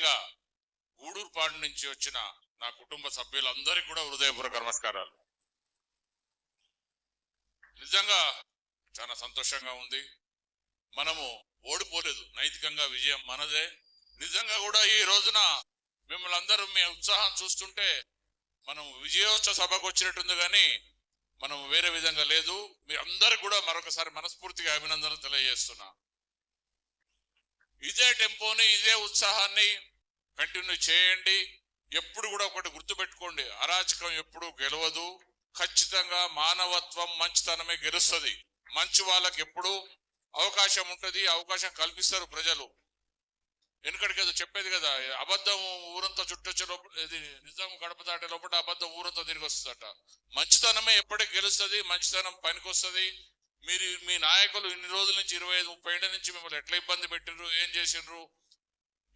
ముఖ్యంగా గూడూరుపాడు నుంచి వచ్చిన నా కుటుంబ సభ్యులందరికీ కూడా హృదయపూర్వక నమస్కారాలు. నిజంగా చాలా సంతోషంగా ఉంది. మనము ఓడిపోలేదు, నైతికంగా విజయం మనదే. నిజంగా కూడా ఈ రోజున మిమ్మల్ని అందరూ మీ ఉత్సాహం చూస్తుంటే మనం విజయోత్సవ సభకు వచ్చినట్టుంది, కానీ మనం వేరే విధంగా లేదు. మీ అందరికి కూడా మరొకసారి మనస్ఫూర్తిగా అభినందనలు తెలియజేస్తున్నా. ఇదే టెంపోని, ఇదే ఉత్సాహాన్ని కంటిన్యూ చేయండి. ఎప్పుడు కూడా ఒకటి గుర్తుపెట్టుకోండి, అరాచకం ఎప్పుడు గెలవదు. ఖచ్చితంగా మానవత్వం, మంచితనమే గెలుస్తుంది. మంచి వాళ్ళకి ఎప్పుడు అవకాశం ఉంటుంది, అవకాశం కల్పిస్తారు ప్రజలు. వెనుకడికేదో చెప్పేది కదా, అబద్ధం ఊరంతా చుట్టొచ్చే లోపల, ఇది నిజం గడప దాటే లోపల అబద్ధం ఊరంతా తిరిగి వస్తుందట. మంచితనమే ఎప్పటికి గెలుస్తుంది, మంచితనం పనికి వస్తుంది. మీరు మీ నాయకులు ఇన్ని రోజుల నుంచి 25-30 ఏళ్ళ నుంచి మిమ్మల్ని ఎట్లా ఇబ్బంది పెట్టిండ్రు, ఏం చేసిండ్రు.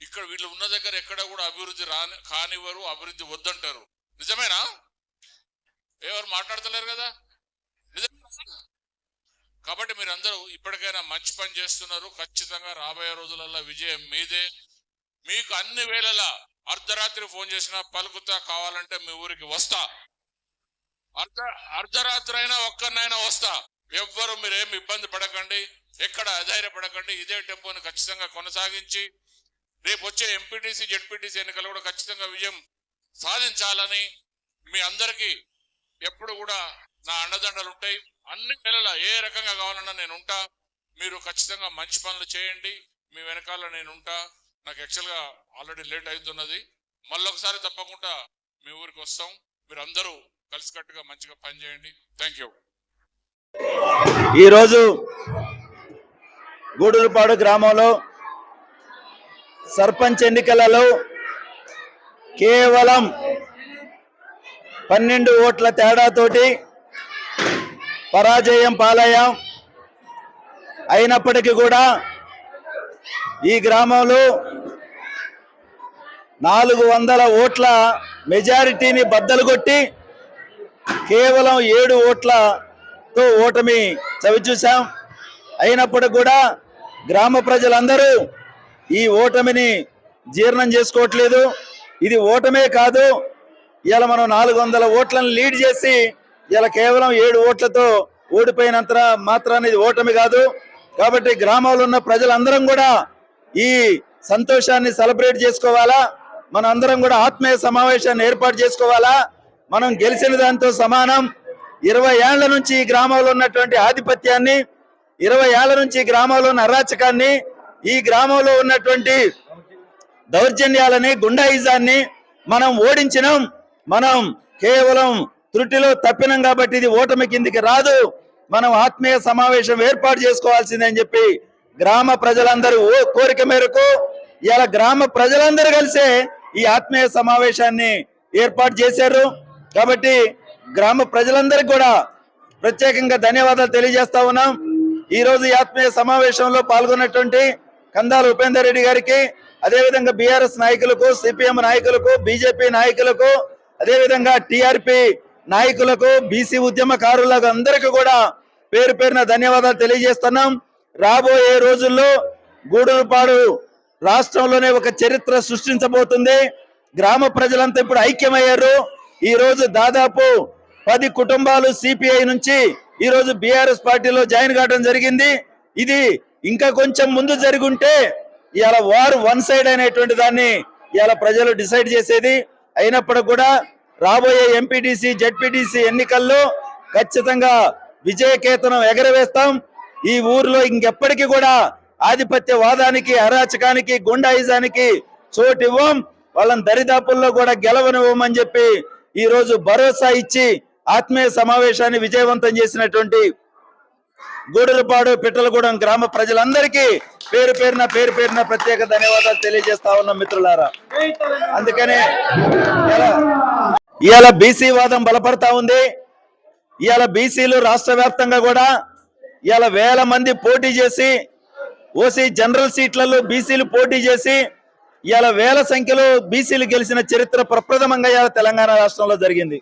ఇక్కడ వీళ్ళు ఉన్న దగ్గర ఎక్కడ కూడా అభివృద్ధి కానివ్వరు, అభివృద్ధి వద్దంటారు. నిజమేనా? ఎవరు మాట్లాడతలేరు కదా, నిజమేనా? కాబట్టి మీరందరూ ఇప్పటికైనా మంచి పని చేస్తున్నారు. ఖచ్చితంగా రాబోయే రోజులలో విజయం మీదే. మీకు అన్ని వేళలా అర్ధరాత్రి ఫోన్ చేసినా పలుకుతా, కావాలంటే మీ ఊరికి వస్తా. అర్ధరాత్రి అయినా ఒక్కరినైనా వస్తా. ఎవ్వరు మీరేమి ఇబ్బంది పడకండి, ఎక్కడ అధైర్యపడకండి. ఇదే టెంపోని ఖచ్చితంగా కొనసాగించి రేపు వచ్చే ఎంపీటీసీ, జెడ్పీటీసీ ఎన్నికలు కూడా ఖచ్చితంగా విజయం సాధించాలని మీ అందరికీ ఎప్పుడు కూడా నా అండదండలు ఉంటాయి. అన్ని వేళలా ఏ రకంగా కావాలన్నా నేను ఉంటా. మీరు ఖచ్చితంగా మంచి పనులు చేయండి, మీ వెనకాల నేను ఉంటా. నాకు యాక్చువల్గా ఆల్రెడీ లేట్ అవుతున్నది. మళ్ళొకసారి తప్పకుండా మీ ఊరికి వస్తాం. మీరు అందరూ కలిసికట్టుగా మంచిగా పని చేయండి. Thank you. ఈరోజు గూడూరుపాడు గ్రామంలో సర్పంచ్ ఎన్నికలలో కేవలం 12 ఓట్ల తేడాతోటి పరాజయం పాలయ్యాం. అయినప్పటికీ కూడా ఈ గ్రామంలో 400 ఓట్ల మెజారిటీని బద్దలు కొట్టి కేవలం 7 ఓట్లతో ఓటమి చవిచూశాం. అయినప్పటికీ కూడా గ్రామ ప్రజలందరూ ఈ ఓటమిని జీర్ణం చేసుకోవట్లేదు. ఇది ఓటమే కాదు, ఇలా మనం 400 ఓట్లను లీడ్ చేసి ఇలా కేవలం 7 ఓట్లతో ఓడిపోయినంత మాత్రాన్ని ఇది ఓటమి కాదు. కాబట్టి గ్రామంలో ఉన్న ప్రజలందరం కూడా ఈ సంతోషాన్ని సెలబ్రేట్ చేసుకోవాలా. మన అందరం కూడా ఆత్మీయ సమావేశాన్ని ఏర్పాటు చేసుకోవాలా. మనం గెలిచిన దాంతో సమానం. 20 ఏళ్ల నుంచి ఈ గ్రామంలో ఉన్నటువంటి ఆధిపత్యాన్ని, 20 ఏళ్ల నుంచి గ్రామంలో ఉన్న అరాచకాన్ని, ఈ గ్రామంలో ఉన్నటువంటి దౌర్జన్యాలని, గుండాయిజాన్ని మనం ఓడించినాం. మనం కేవలం త్రుటిలో తప్పినాం కాబట్టి ఇది ఓటమి కిందికి రాదు. మనం ఆత్మీయ సమావేశం ఏర్పాటు చేసుకోవాల్సిందని చెప్పి గ్రామ ప్రజలందరూ కోరిక మేరకు ఇలా గ్రామ ప్రజలందరూ కలిసే ఈ ఆత్మీయ సమావేశాన్ని ఏర్పాటు చేశారు. కాబట్టి గ్రామ ప్రజలందరికీ కూడా ప్రత్యేకంగా ధన్యవాదాలు తెలియజేస్తా ఉన్నాం. ఈ రోజు ఈ ఆత్మీయ సమావేశంలో పాల్గొన్నటువంటి కందాల ఉపేందర్ రెడ్డి గారికి, అదేవిధంగా బీఆర్ఎస్ నాయకులకు, సిపిఎం నాయకులకు, బీజేపీ నాయకులకు, అదేవిధంగా టీఆర్పీ నాయకులకు, బీసీ ఉద్యమకారులకు అందరికీ కూడా పేరు పేరున ధన్యవాదాలు తెలియజేస్తున్నాం. రాబోయే రోజుల్లో గూడూరుపాడు రాష్ట్రంలోనే ఒక చరిత్ర సృష్టించబోతుంది. గ్రామ ప్రజలంతా ఇప్పుడు ఐక్యమయ్యారు. ఈ రోజు దాదాపు 10 కుటుంబాలు సిపిఐ నుంచి ఈ రోజు బీఆర్ఎస్ పార్టీలో జాయిన్ కావడం జరిగింది. ఇది ఇంకా కొంచెం ముందు జరుగుంటే ఇలా వారు వన్ సైడ్ అనేటువంటి దాన్ని ఇలా ప్రజలు డిసైడ్ చేసేది. అయినప్పుడు కూడా రాబోయే ఎంపీటీసీ, జెడ్పీటీసీ ఎన్నికల్లో ఖచ్చితంగా విజయకేతనం ఎగరవేస్తాం. ఈ ఊర్లో ఇంకెప్పటికీ కూడా ఆధిపత్యవాదానికి, అరాచకానికి, గుండాయిజానికి చోటు ఇవ్వం. వాళ్ళని దరిదాపుల్లో కూడా గెలవనివ్వమని చెప్పి ఈ రోజు భరోసా ఇచ్చి ఆత్మీయ సమావేశాన్ని విజయవంతం చేసినటువంటి గూడూరుపాడు, పిట్టలగూడెం గ్రామ ప్రజలందరికీ పేరు పేరున ప్రత్యేక ధన్యవాదాలు తెలియజేస్తా ఉన్నాం మిత్రులారా. అందుకనే ఇవాళ బీసీ వాదం బలపడతా ఉంది. ఇవాళ బీసీలు రాష్ట్ర వ్యాప్తంగా కూడా ఇవాళ 1000 మంది పోటీ చేసి, ఓసీ జనరల్ సీట్లలో బీసీలు పోటీ చేసి ఇవాళ 1000 సంఖ్యలో బీసీలు గెలిచిన చరిత్ర ప్రప్రథమంగా ఇవాళ తెలంగాణ రాష్ట్రంలో జరిగింది.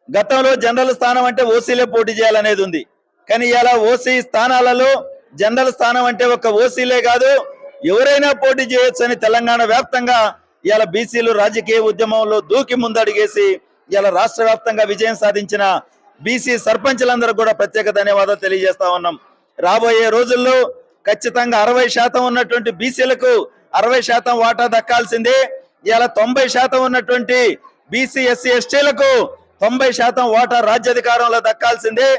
గతంలో జనరల్ స్థానం అంటే ఓసీలే పోటీ చేయాలనేది ఉంది. కానీ ఇలా ఓసీ స్థానాలలో జనరల్ స్థానం అంటే ఒక ఓసీలే కాదు, ఎవరైనా పోటీ చేయొచ్చు అని తెలంగాణ వ్యాప్తంగా ఇవాళ బీసీలు రాజకీయ ఉద్యమంలో దూకి ముందడిగేసి ఇవాళ రాష్ట్ర వ్యాప్తంగా విజయం సాధించిన బీసీ సర్పంచులందరూ కూడా ప్రత్యేక ధన్యవాదాలు తెలియజేస్తా ఉన్నాం. రాబోయే రోజుల్లో ఖచ్చితంగా 60% ఉన్నటువంటి బీసీలకు 60% వాటా దక్కాల్సిందే. ఇవాళ 90% ఉన్నటువంటి బీసీ ఎస్సీ ఎస్టీలకు 90% వాటా రాజ్యాధికారంలో దక్కాల్సిందే.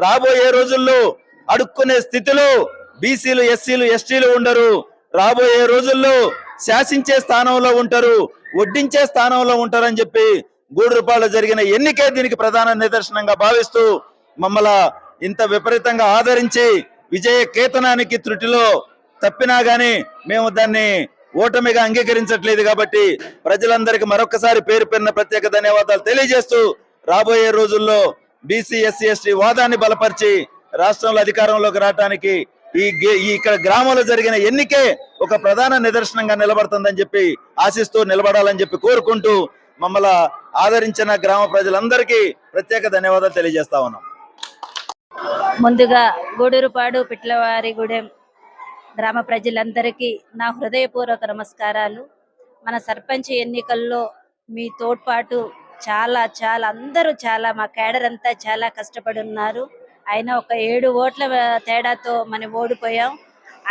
రాబోయే రోజుల్లో అడుక్కునే స్థితిలో బీసీలు ఎస్సీలు ఎస్టీలు ఉండరు. రాబోయే రోజుల్లో శాసించే స్థానంలో ఉంటారు, వడ్డించే స్థానంలో ఉంటారని చెప్పి గూడూరుపాడులో జరిగిన ఎన్నికే దీనికి ప్రధాన నిదర్శనంగా భావిస్తూ మమ్మల్ని ఇంత విపరీతంగా ఆదరించి విజయ కేతనానికి త్రుటిలో తప్పినా గానీ మేము దాన్ని ఓటమిగా అంగీకరించట్లేదు. కాబట్టి ప్రజలందరికీ మరొకసారి పేరు పేరున ప్రత్యేక ధన్యవాదాలు తెలియజేస్తూ రాబోయే రోజుల్లో బీసీ ఎస్సీ ఎస్టీ వాదాన్ని బలపరిచి రాష్ట్రంలో అధికారంలోకి రావడానికి ఇక్కడ గ్రామంలో జరిగిన ఎన్నికే ఒక ప్రధాన నిదర్శనంగా నిలబడుతుందని చెప్పి ఆశిస్తూ నిలబడాలని చెప్పి కోరుకుంటూ మమ్మల్ని ఆదరించిన గ్రామ ప్రజలందరికీ ప్రత్యేక ధన్యవాదాలు తెలియజేస్తా ఉన్నాం. ముందుగా గూడూరుపాడు పిట్లవారిగూడెం గ్రామ ప్రజలందరికీ నా హృదయపూర్వక నమస్కారాలు. మన సర్పంచ్ ఎన్నికల్లో మీ తోడ్పాటు చాలా చాలా అందరూ చాలా మా కేడర్ అంతా చాలా కష్టపడి ఉన్నారు. అయినా ఒక 7 ఓట్ల తేడాతో మనం ఓడిపోయాం.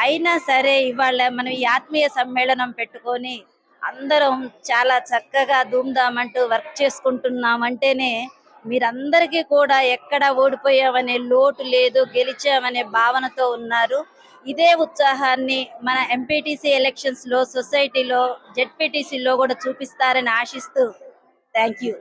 అయినా సరే ఇవాళ మనం ఈ ఆత్మీయ సమ్మేళనం పెట్టుకొని అందరం చాలా చక్కగా ధూమ్ధామంటూ వర్క్ చేసుకుంటున్నామంటేనే మీరందరికీ కూడా ఎక్కడ ఓడిపోయామనే లోటు లేదు, గెలిచామనే భావనతో ఉన్నారు. ఇదే ఉత్సాహాన్ని మన ఎంపీటీసీ ఎలక్షన్స్ లో, సొసైటీలో, జెడ్పీటీసీలో కూడా చూపిస్తారని ఆశిస్తూ థ్యాంక్ యూ.